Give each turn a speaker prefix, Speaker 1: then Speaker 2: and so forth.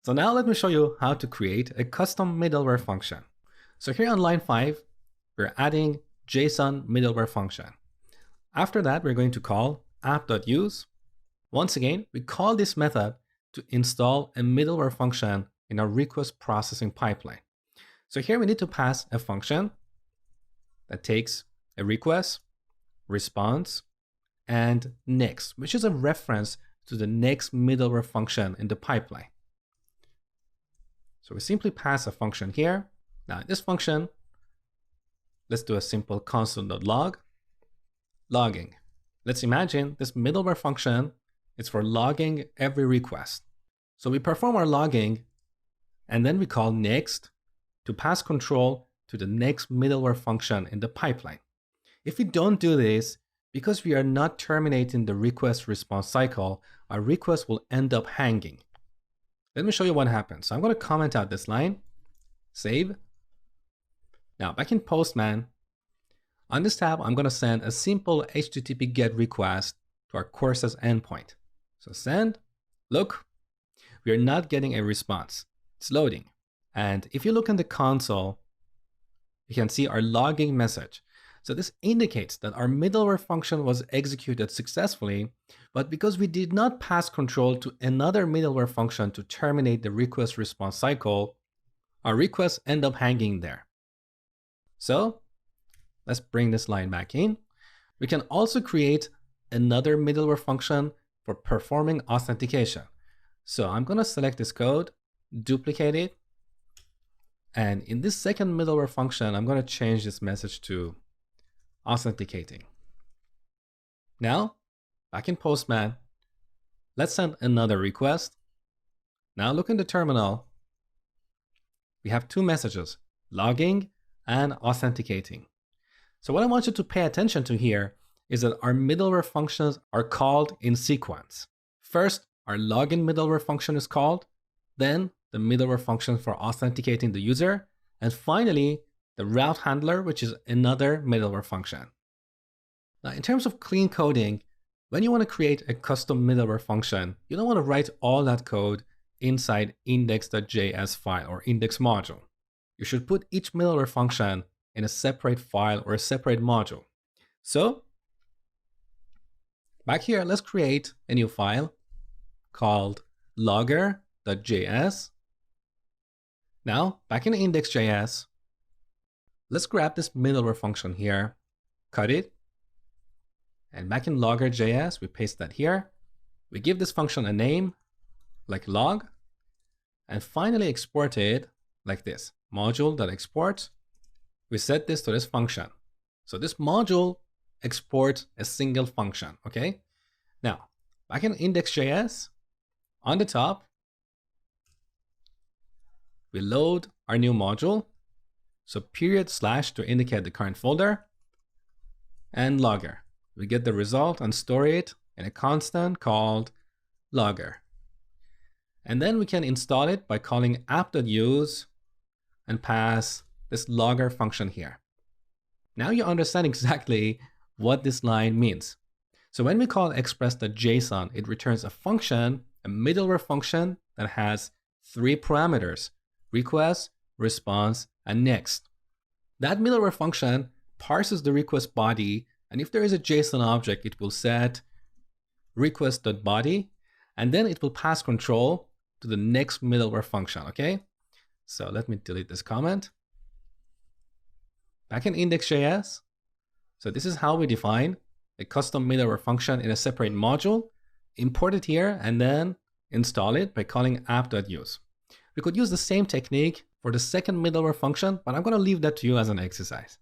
Speaker 1: So now let me show you how to create a custom middleware function. So here on line 5, we're adding JSON middleware function. After that, we're going to call app.use. Once again, we call this method to install a middleware function in our request processing pipeline. So here we need to pass a function that takes a request, response, and next, which is a reference to the next middleware function in the pipeline. So we simply pass a function here. Now in this function, let's do a simple console.log, logging. Let's imagine this middleware function is for logging every request. So we perform our logging and then we call next to pass control to the next middleware function in the pipeline. If we don't do this, because we are not terminating the request response cycle, our request will end up hanging. Let me show you what happens. So I'm going to comment out this line, save. Now back in Postman, on this tab, I'm going to send a simple HTTP GET request to our courses endpoint. So send, look, we are not getting a response. It's loading. And if you look in the console, you can see our logging message. So this indicates that our middleware function was executed successfully, but because we did not pass control to another middleware function to terminate the request response cycle, our requests end up hanging there. So let's bring this line back in. We can also create another middleware function for performing authentication. So I'm going to select this code, duplicate it, and in this second middleware function, I'm going to change this message to authenticating. Now, back in Postman, let's send another request. Now look in the terminal. We have two messages, logging and authenticating. So what I want you to pay attention to here is that our middleware functions are called in sequence. First, our login middleware function is called, then the middleware function for authenticating the user, and finally, the route handler, which is another middleware function. Now, in terms of clean coding, when you want to create a custom middleware function, you don't want to write all that code inside index.js file or index module. You should put each middleware function in a separate file or a separate module. So back here, let's create a new file called logger.js. Now, back in index.js, let's grab this middleware function here, cut it, and back in logger.js, we paste that here. We give this function a name, like log, and finally export it like this, module.export. We set this to this function. So this module exports a single function, okay? Now, back in index.js, on the top, we load our new module. So period slash to indicate the current folder, and logger. We get the result and store it in a constant called logger. And then we can install it by calling app.use and pass this logger function here. Now you understand exactly what this line means. So when we call express.json, it returns a function, a middleware function that has 3 parameters, request, response, and next. That middleware function parses the request body, and if there is a JSON object, it will set request.body, and then it will pass control to the next middleware function, okay? So let me delete this comment. Back in index.js, so this is how we define a custom middleware function in a separate module, import it here, and then install it by calling app.use. We could use the same technique for the second middleware function, but I'm going to leave that to you as an exercise.